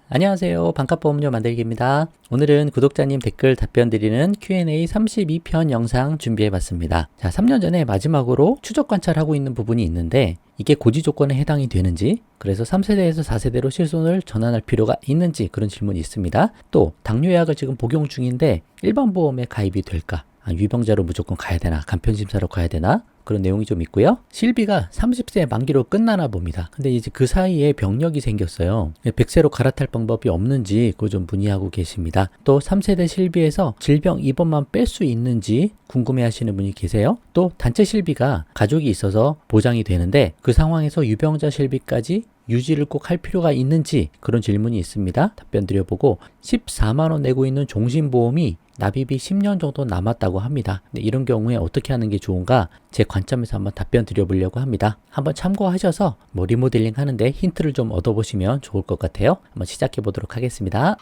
안녕하세요. 반값보험료 만들기입니다. 오늘은 구독자님 댓글 답변 드리는 Q&A 32편 영상 준비해 봤습니다. 자, 3년 전에 마지막으로 추적 관찰하고 있는 부분이 있는데 이게 고지 조건에 해당이 되는지, 그래서 3세대에서 4세대로 실손을 전환할 필요가 있는지 그런 질문이 있습니다. 또 당뇨약을 지금 복용 중인데 일반 보험에 가입이 될까? 유병자로 무조건 가야 되나? 간편심사로 가야 되나? 그런 내용이 좀 있고요. 실비가 30세 만기로 끝나나 봅니다. 근데 이제 그 사이에 병력이 생겼어요. 100세로 갈아탈 방법이 없는지 그거 좀 문의하고 계십니다. 또 3세대 실비에서 질병 입원만 뺄 수 있는지 궁금해 하시는 분이 계세요. 또 단체 실비가 가족이 있어서 보장이 되는데 그 상황에서 유병자 실비까지 유지를 꼭 할 필요가 있는지 그런 질문이 있습니다. 답변 드려보고 14만원 내고 있는 종신보험이 납입이 10년 정도 남았다고 합니다. 이런 경우에 어떻게 하는 게 좋은가 제 관점에서 한번 답변 드려보려고 합니다. 한번 참고하셔서 리모델링 하는데 힌트를 좀 얻어보시면 좋을 것 같아요. 한번 시작해 보도록 하겠습니다.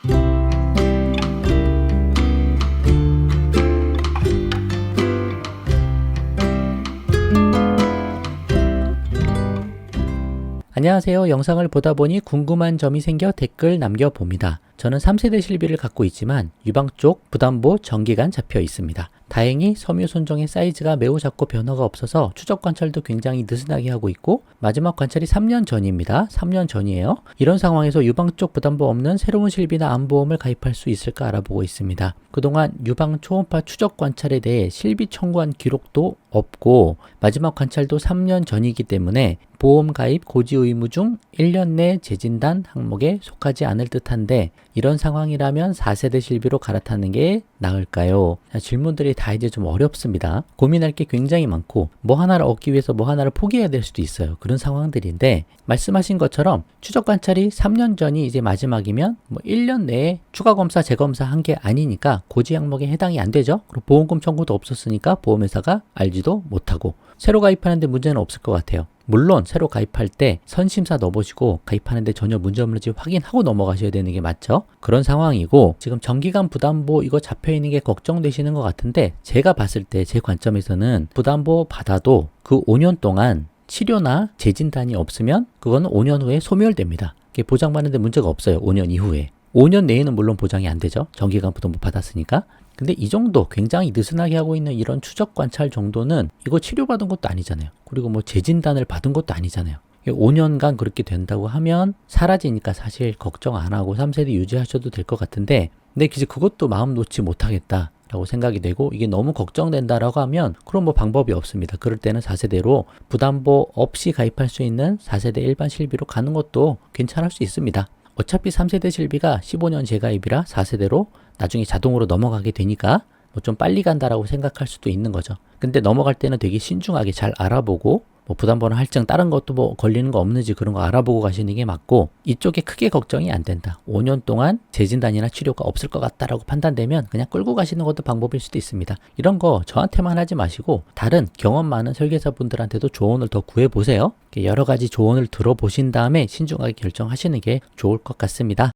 안녕하세요. 영상을 보다 보니 궁금한 점이 생겨 댓글 남겨봅니다. 저는 3세대 실비를 갖고 있지만 유방 쪽 부담보 정기간 잡혀 있습니다. 다행히 섬유 손정의 사이즈가 매우 작고 변화가 없어서 추적 관찰도 굉장히 느슨하게 하고 있고 마지막 관찰이 3년 전입니다. 3년 전이에요. 이런 상황에서 유방 쪽 부담보 없는 새로운 실비나 암보험을 가입할 수 있을까 알아보고 있습니다. 그동안 유방 초음파 추적 관찰에 대해 실비 청구한 기록도 없고 마지막 관찰도 3년 전이기 때문에 보험 가입 고지 의무 중 1년 내 재진단 항목에 속하지 않을 듯한데 이런 상황이라면 4세대 실비로 갈아타는 게 나을까요? 자, 질문들이 다 이제 좀 어렵습니다. 고민할 게 굉장히 많고 뭐 하나를 얻기 위해서 뭐 하나를 포기해야 될 수도 있어요. 그런 상황들인데 말씀하신 것처럼 추적 관찰이 3년 전이 이제 마지막이면 1년 내에 추가 검사 재검사 한 게 아니니까 고지 항목에 해당이 안 되죠. 그리고 보험금 청구도 없었으니까 보험회사가 알지도 못하고 새로 가입하는데 문제는 없을 것 같아요. 물론 새로 가입할 때 선심사 넣어보시고 가입하는데 전혀 문제 없는지 확인하고 넘어가셔야 되는 게 맞죠. 그런 상황이고 지금 정기간 부담보 이거 잡혀있는 게 걱정되시는 것 같은데 제가 봤을 때 제 관점에서는 부담보 받아도 그 5년 동안 치료나 재진단이 없으면 그거는 5년 후에 소멸됩니다. 보장받는데 문제가 없어요. 5년 이후에. 5년 내에는 물론 보장이 안 되죠. 정기간 부담보 받았으니까. 근데 이 정도 굉장히 느슨하게 하고 있는 이런 추적 관찰 정도는 이거 치료받은 것도 아니잖아요. 그리고 재진단을 받은 것도 아니잖아요. 5년간 그렇게 된다고 하면 사라지니까 사실 걱정 안 하고 3세대 유지하셔도 될 것 같은데 근데 이제 그것도 마음 놓지 못하겠다 라고 생각이 되고 이게 너무 걱정된다라고 하면 그럼 방법이 없습니다. 그럴 때는 4세대로 부담보 없이 가입할 수 있는 4세대 일반 실비로 가는 것도 괜찮을 수 있습니다. 어차피 3세대 실비가 15년 재가입이라 4세대로 나중에 자동으로 넘어가게 되니까 좀 빨리 간다라고 생각할 수도 있는 거죠. 근데 넘어갈 때는 되게 신중하게 잘 알아보고 부담번호 할증 다른 것도 걸리는 거 없는지 그런 거 알아보고 가시는 게 맞고 이쪽에 크게 걱정이 안 된다. 5년 동안 재진단이나 치료가 없을 것 같다라고 판단되면 그냥 끌고 가시는 것도 방법일 수도 있습니다. 이런 거 저한테만 하지 마시고 다른 경험 많은 설계사분들한테도 조언을 더 구해보세요. 여러 가지 조언을 들어보신 다음에 신중하게 결정하시는 게 좋을 것 같습니다.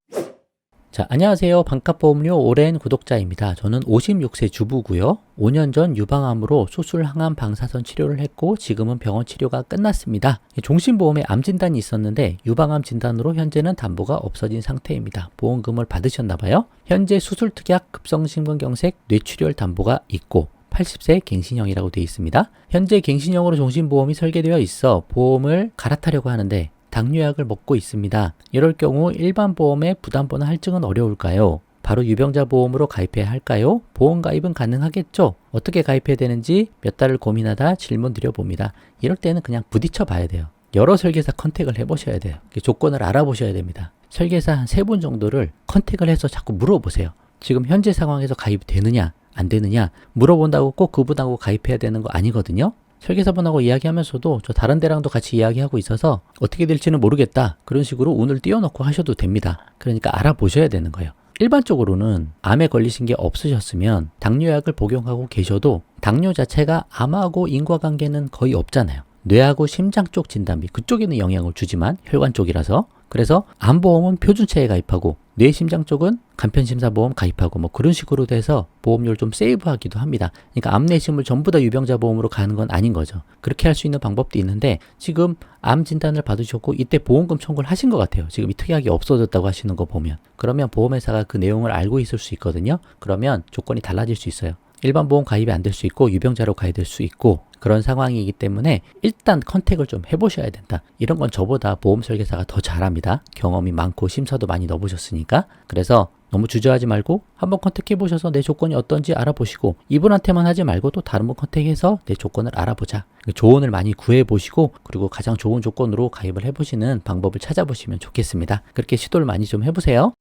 자, 안녕하세요. 반값보험료 오랜 구독자입니다. 저는 56세 주부고요. 5년 전 유방암으로 수술 항암 방사선 치료를 했고 지금은 병원 치료가 끝났습니다. 종신보험에 암 진단이 있었는데 유방암 진단으로 현재는 담보가 없어진 상태입니다. 보험금을 받으셨나봐요. 현재 수술특약 급성심근경색 뇌출혈 담보가 있고 80세 갱신형이라고 되어 있습니다. 현재 갱신형으로 종신보험이 설계되어 있어 보험을 갈아타려고 하는데 당뇨약을 먹고 있습니다. 이럴 경우 일반 보험의 부담보나 할증은 어려울까요? 바로 유병자 보험으로 가입해야 할까요? 보험 가입은 가능하겠죠? 어떻게 가입해야 되는지 몇 달을 고민하다 질문 드려봅니다. 이럴 때는 그냥 부딪혀 봐야 돼요. 여러 설계사 컨택을 해보셔야 돼요. 조건을 알아보셔야 됩니다. 설계사 한 3분 정도를 컨택을 해서 자꾸 물어보세요. 지금 현재 상황에서 가입이 되느냐 안 되느냐 물어본다고 꼭 그분하고 가입해야 되는 거 아니거든요. 설계사분하고 이야기하면서도 저 다른 데랑도 같이 이야기하고 있어서 어떻게 될지는 모르겠다. 그런 식으로 운을 띄워놓고 하셔도 됩니다. 그러니까 알아보셔야 되는 거예요. 일반적으로는 암에 걸리신 게 없으셨으면 당뇨약을 복용하고 계셔도 당뇨 자체가 암하고 인과관계는 거의 없잖아요. 뇌하고 심장 쪽 진단비 그쪽에는 영향을 주지만 혈관 쪽이라서 그래서 암보험은 표준체에 가입하고 뇌심장 쪽은 간편심사보험 가입하고 뭐 그런 식으로 돼서 보험료를 좀 세이브하기도 합니다. 그러니까 암내심을 전부 다 유병자 보험으로 가는 건 아닌 거죠. 그렇게 할 수 있는 방법도 있는데 지금 암 진단을 받으셨고 이때 보험금 청구를 하신 것 같아요. 지금 이 특약이 없어졌다고 하시는 거 보면. 그러면 보험회사가 그 내용을 알고 있을 수 있거든요. 그러면 조건이 달라질 수 있어요. 일반 보험 가입이 안 될 수 있고 유병자로 가야 될 수 있고 그런 상황이기 때문에 일단 컨택을 좀 해보셔야 된다. 이런 건 저보다 보험 설계사가 더 잘합니다. 경험이 많고 심사도 많이 넣어보셨으니까. 그래서 너무 주저하지 말고 한번 컨택해보셔서 내 조건이 어떤지 알아보시고 이분한테만 하지 말고 또 다른 분 컨택해서 내 조건을 알아보자. 조언을 많이 구해보시고 그리고 가장 좋은 조건으로 가입을 해보시는 방법을 찾아보시면 좋겠습니다. 그렇게 시도를 많이 좀 해보세요.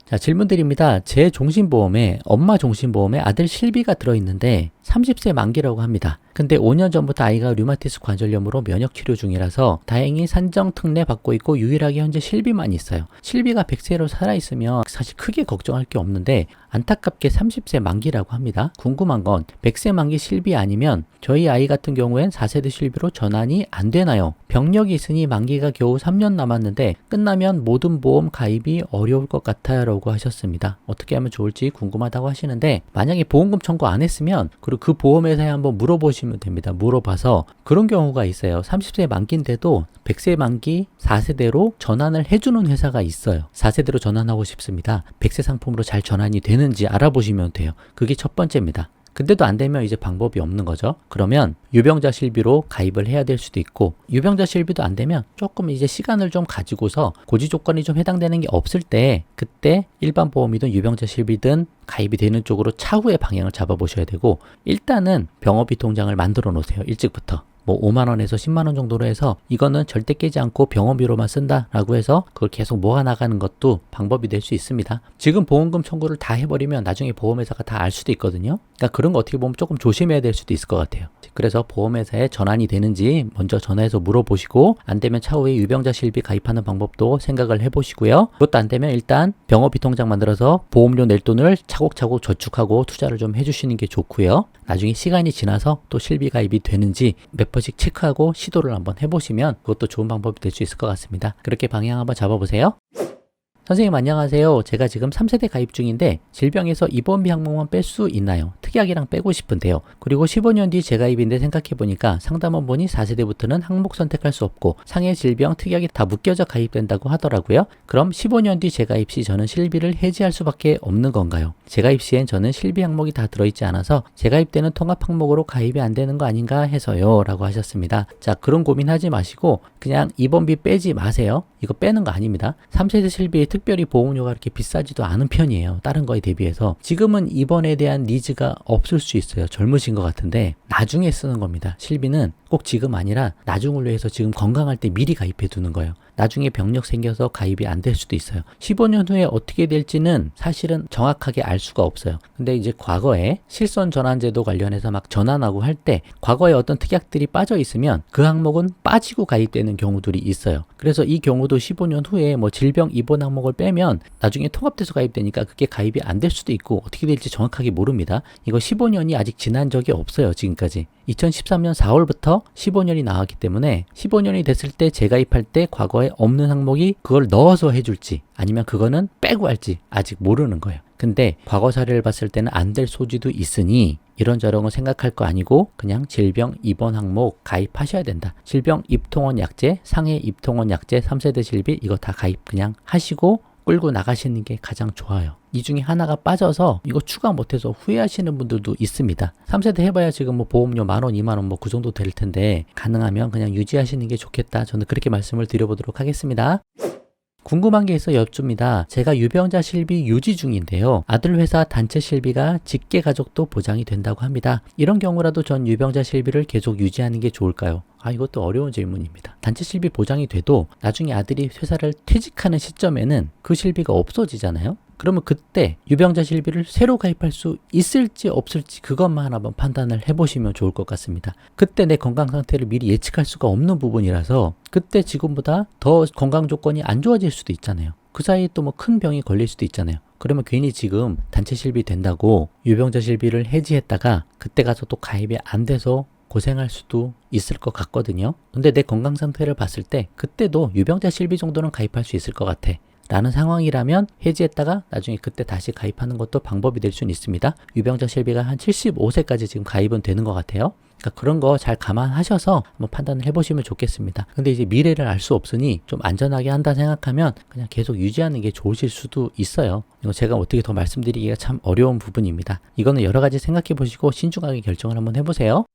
자, 질문 드립니다. 제 종신보험에 엄마 종신보험에 아들 실비가 들어있는데 30세 만기라고 합니다. 근데 5년 전부터 아이가 류마티스 관절염으로 면역 치료 중이라서 다행히 산정 특례 받고 있고 유일하게 현재 실비만 있어요. 실비가 100세로 살아있으면 사실 크게 걱정할 게 없는데 안타깝게 30세 만기라고 합니다. 궁금한 건 100세 만기 실비 아니면 저희 아이 같은 경우엔 4세대 실비로 전환이 안 되나요? 병력이 있으니 만기가 겨우 3년 남았는데 끝나면 모든 보험 가입이 어려울 것 같아요 라고 하셨습니다. 어떻게 하면 좋을지 궁금하다고 하시는데 만약에 보험금 청구 안 했으면 그리고 그 보험회사에 한번 물어보시면 됩니다. 물어봐서 그런 경우가 있어요. 30세 만기인데도 100세 만기 4세대로 전환을 해주는 회사가 있어요. 4세대로 전환하고 싶습니다. 100세 상품으로 잘 전환이 되는지 알아보시면 돼요. 그게 첫 번째입니다. 근데도 안 되면 이제 방법이 없는 거죠. 그러면 유병자 실비로 가입을 해야 될 수도 있고 유병자 실비도 안 되면 조금 이제 시간을 좀 가지고서 고지 조건이 좀 해당되는 게 없을 때 그때 일반 보험이든 유병자 실비든 가입이 되는 쪽으로 차후에 방향을 잡아보셔야 되고 일단은 병업비 통장을 만들어 놓으세요. 일찍부터. 뭐 5만 원에서 10만 원 정도로 해서 이거는 절대 깨지 않고 병원비로만 쓴다라고 해서 그걸 계속 모아 나가는 것도 방법이 될 수 있습니다. 지금 보험금 청구를 다 해버리면 나중에 보험회사가 다 알 수도 있거든요. 그러니까 그런 거 어떻게 보면 조금 조심해야 될 수도 있을 것 같아요. 그래서 보험회사에 전환이 되는지 먼저 전화해서 물어보시고 안 되면 차후에 유병자 실비 가입하는 방법도 생각을 해보시고요. 그것도 안 되면 일단 병원비 통장 만들어서 보험료 낼 돈을 차곡차곡 저축하고 투자를 좀 해주시는 게 좋고요. 나중에 시간이 지나서 또 실비 가입이 되는지 몇 번씩 체크하고 시도를 한번 해보시면 그것도 좋은 방법이 될 수 있을 것 같습니다. 그렇게 방향 한번 잡아보세요. 선생님 안녕하세요. 제가 지금 3세대 가입 중인데 질병에서 입원비 항목만 뺄 수 있나요? 특약이랑 빼고 싶은데요. 그리고 15년 뒤 재가입인데 생각해보니까 상담원 분이 4세대부터는 항목 선택할 수 없고 상해 질병 특약이 다 묶여져 가입된다고 하더라고요. 그럼 15년 뒤 재가입 시 저는 실비를 해지할 수밖에 없는 건가요? 재가입 시엔 저는 실비 항목이 다 들어있지 않아서 재가입 때는 통합 항목으로 가입이 안 되는 거 아닌가 해서요 라고 하셨습니다. 자, 그런 고민하지 마시고 그냥 입원비 빼지 마세요. 이거 빼는 거 아닙니다. 3세대 실비에 특별히 보험료가 그렇게 비싸지도 않은 편이에요. 다른 거에 대비해서. 지금은 입원에 대한 니즈가 없을 수 있어요. 젊으신 것 같은데 나중에 쓰는 겁니다. 실비는 꼭 지금 아니라 나중을 위해서 지금 건강할 때 미리 가입해 두는 거예요. 나중에 병력 생겨서 가입이 안 될 수도 있어요. 15년 후에 어떻게 될지는 사실은 정확하게 알 수가 없어요. 근데 이제 과거에 실손 전환제도 관련해서 막 전환하고 할 때 과거에 어떤 특약들이 빠져 있으면 그 항목은 빠지고 가입되는 경우들이 있어요. 그래서 이 경우도 15년 후에 뭐 질병 입원 항목을 빼면 나중에 통합돼서 가입되니까 그게 가입이 안 될 수도 있고 어떻게 될지 정확하게 모릅니다. 이거 15년이 아직 지난 적이 없어요. 지금까지. 2013년 4월부터 15년이 나왔기 때문에 15년이 됐을 때 재가입할 때 과거에 없는 항목이 그걸 넣어서 해줄지 아니면 그거는 빼고 할지 아직 모르는 거예요. 근데 과거 사례를 봤을 때는 안 될 소지도 있으니 이런저런 거 생각할 거 아니고 그냥 질병 입원 항목 가입하셔야 된다. 질병 입통원 약제, 상해 입통원 약제, 3세대 실비 이거 다 가입 그냥 하시고 끌고 나가시는 게 가장 좋아요. 이 중에 하나가 빠져서 이거 추가 못해서 후회하시는 분들도 있습니다. 3세대 해봐야 지금 뭐 보험료 10,000원, 20,000원 뭐 그 정도 될 텐데 가능하면 그냥 유지하시는 게 좋겠다. 저는 그렇게 말씀을 드려보도록 하겠습니다. 궁금한 게 있어 여쭙니다. 제가 유병자 실비 유지 중인데요. 아들 회사 단체 실비가 직계 가족도 보장이 된다고 합니다. 이런 경우라도 전 유병자 실비를 계속 유지하는 게 좋을까요? 이것도 어려운 질문입니다. 단체 실비 보장이 돼도 나중에 아들이 회사를 퇴직하는 시점에는 그 실비가 없어지잖아요. 그러면 그때 유병자 실비를 새로 가입할 수 있을지 없을지 그것만 한번 판단을 해보시면 좋을 것 같습니다. 그때 내 건강 상태를 미리 예측할 수가 없는 부분이라서 그때 지금보다 더 건강 조건이 안 좋아질 수도 있잖아요. 그 사이에 또 뭐 큰 병이 걸릴 수도 있잖아요. 그러면 괜히 지금 단체 실비 된다고 유병자 실비를 해지했다가 그때 가서 또 가입이 안 돼서 고생할 수도 있을 것 같거든요. 근데 내 건강 상태를 봤을 때 그때도 유병자 실비 정도는 가입할 수 있을 것 같아 라는 상황이라면 해지했다가 나중에 그때 다시 가입하는 것도 방법이 될 수는 있습니다. 유병자 실비가 한 75세까지 지금 가입은 되는 것 같아요. 그러니까 그런 거 잘 감안하셔서 한번 판단을 해보시면 좋겠습니다. 근데 이제 미래를 알 수 없으니 좀 안전하게 한다 생각하면 그냥 계속 유지하는 게 좋으실 수도 있어요. 이거 제가 어떻게 더 말씀드리기가 참 어려운 부분입니다. 이거는 여러 가지 생각해 보시고 신중하게 결정을 한번 해보세요.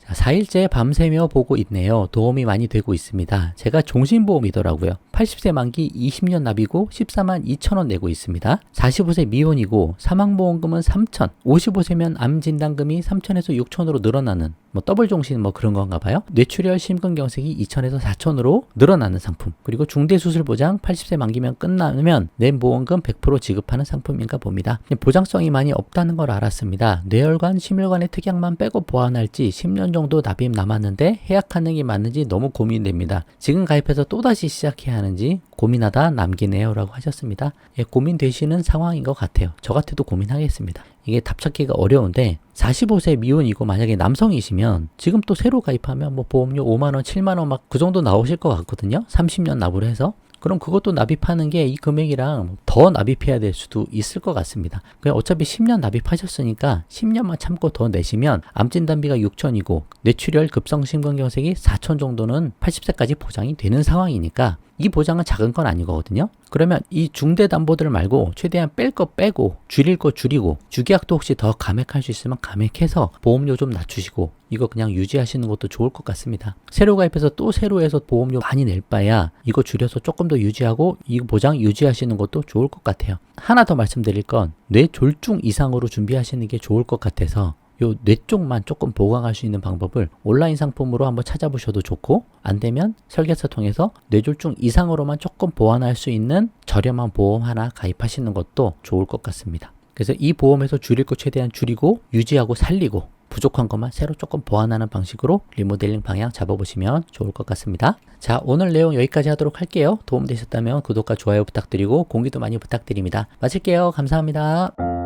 4일째 밤새며 보고 있네요. 도움이 많이 되고 있습니다. 제가 종신보험이더라고요. 80세 만기 20년 납이고 14만 2천원 내고 있습니다. 45세 미혼이고 사망보험금은 3천, 55세면 암진단금이 3천에서 6천으로 늘어나는 더블 종신 그런 건가 봐요. 뇌출혈 심근경색이 2천에서 4천으로 늘어나는 상품. 그리고 중대수술보장 80세 만기면 끝나면 뇌보험금 100% 지급하는 상품인가 봅니다. 보장성이 많이 없다는 걸 알았습니다. 뇌혈관, 심혈관의 특약만 빼고 보완할지 10년 정도 납입 남았는데 해약하는 게 맞는지 너무 고민됩니다. 지금 가입해서 또다시 시작해야 하는지 고민하다 남기네요 라고 하셨습니다. 예, 고민되시는 상황인 것 같아요. 저 같아도 고민하겠습니다. 이게 답 찾기가 어려운데 45세 미혼이고 만약에 남성이시면 지금 또 새로 가입하면 보험료 5만원, 7만원 막 그 정도 나오실 것 같거든요. 30년 납으로 해서. 그럼 그것도 납입하는 게 이 금액이랑 더 납입해야 될 수도 있을 것 같습니다. 그냥 어차피 10년 납입하셨으니까 10년만 참고 더 내시면 암진단비가 6천이고 뇌출혈 급성심근경색이 4천 정도는 80세까지 보장이 되는 상황이니까 이 보장은 작은 건 아니거든요. 그러면 이 중대담보들 말고 최대한 뺄 거 빼고 줄일 거 줄이고 주계약도 혹시 더 감액할 수 있으면 감액해서 보험료 좀 낮추시고 이거 그냥 유지하시는 것도 좋을 것 같습니다. 새로 가입해서 또 새로 해서 보험료 많이 낼 바야 이거 줄여서 조금 더 유지하고 이 보장 유지하시는 것도 좋을 것 같아요. 하나 더 말씀드릴 건 뇌졸중 이상으로 준비하시는 게 좋을 것 같아서 요 뇌 쪽만 조금 보강할 수 있는 방법을 온라인 상품으로 한번 찾아보셔도 좋고 안 되면 설계사 통해서 뇌졸중 이상으로만 조금 보완할 수 있는 저렴한 보험 하나 가입하시는 것도 좋을 것 같습니다. 그래서 이 보험에서 줄일 거 최대한 줄이고 유지하고 살리고 부족한 것만 새로 조금 보완하는 방식으로 리모델링 방향 잡아보시면 좋을 것 같습니다. 자, 오늘 내용 여기까지 하도록 할게요. 도움되셨다면 구독과 좋아요 부탁드리고 공유도 많이 부탁드립니다. 마칠게요. 감사합니다.